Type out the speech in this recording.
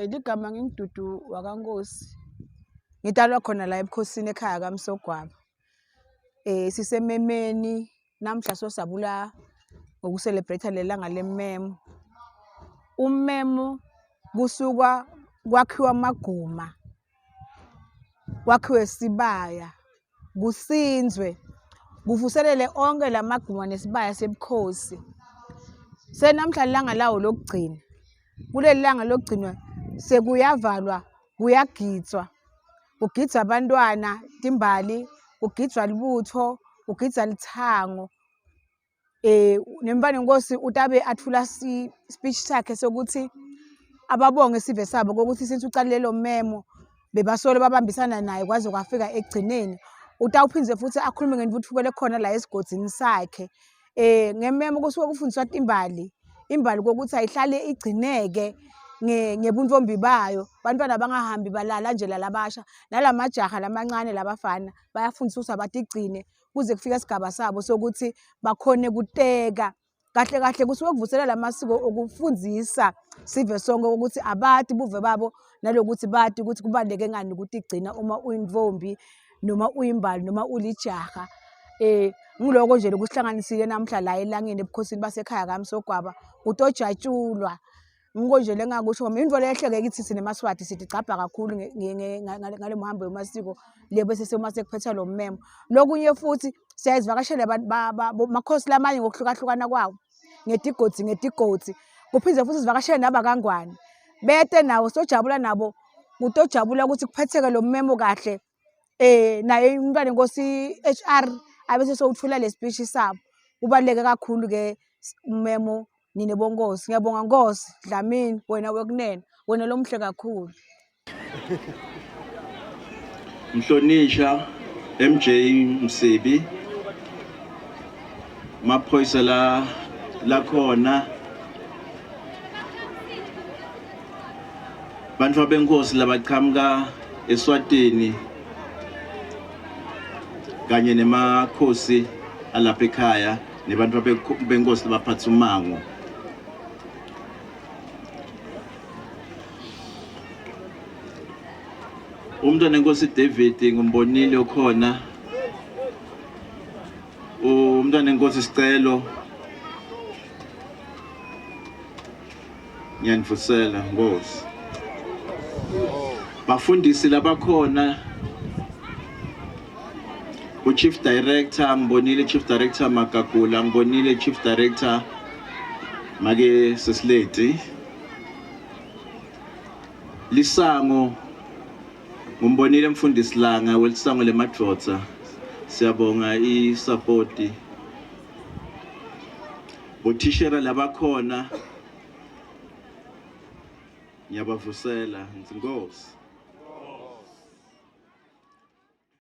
Igama ngingidudu wakankosi. Ngitalwa khona la ebukhosini ekhaya kaMsogwaba. Sisememeni namhla sosabula ngokucelebrate lelanga lemmemo. Ummemo kusuka kwakhiwa amaguma, kwakhiwe sibaya, kusinzwe, kuvuselele onke lamaguma nesibaya sebukhosi. Senamhla ilanga lawo lokugcina. Kuleli langa lokugcinwa sekuyavalwa, kuyagitswa. Kugidza abantwana, timbali, kugidwa libutho, kugidza lithango. Nempane Nkosi utabe athula speech sakhe sokuthi ababonge isive sabo kokuthi since ucalile lo memo bebasole babambisana naye kwaze kwafika ekugcineni. Utawuphindze futhi akhulume ngentuthuko lekhona la esigodini sakhe. Ngememo kusuke kufundiswa timbali. Imbali kokuthi ayihlale igcineke ngebuntombi bayo. Bantwana bangahambi balala nje lalabasha. Nalamajaha lamancane labafana bayafundiswa ukuthi abatigcine kuze kufika isigaba sabo sokuthi bakhone kuteka. Kahle kahle kusuke kuvuselela amasiko okufundzisa sive sonke ukuthi abati buve babo nalokuthi bati ukuthi kubaluleke ngani ukutigcina uma uyintombi noma uyimbali noma ulijaha. Ngiloko nje lokusihlanganisile namhla la elangeni ebukhosini basekhaya kaMsogwaba utojatshulwa. Ngiko nje lengakusho ngoba into lehle kithi sinemaswati sithi gcabha kakhulu ngale muhambo wemasiko le bese semase kuphetha lo mmemo. Lokunye futhi siyazivakashela makhosi lamanye ngokuhlukahlukana kwawo ngetigodi kuphindze futhi sivakashele nabakangwane bete nawo sojabula nabo kutojabula ukuthi kuphetheke lo mmemo kahle. Naye umntwana Nkosi HR abese sowuthula le speech sabo. Kubaleke kakhulu ke ummemo nine bonkosi. Ngiyabonga Nkosi Dlamini wena wekunene wena lomhle kakhulu. Mhlonisha MJ Msebi maphoyisa la khona bantu benkosi labaqhamuka eSwatini kanye nemakhosi alapha ekhaya nebantu benkosi labaphatha umango. Umntwana Nkosi David ngimbonile khona. Umntwana Nkosi Sicelo ngiyanivusela Nkosi. Bafundisi labakhona Chief Director ngibonile Chief Director Magagula, ngibonile Chief Director Make Sesleti. Lisango ngimbonile mfundisi langa welisango lemadvodza. Siyabonga i-support. Bothishera labakhona ngiyabavusela Nkosi.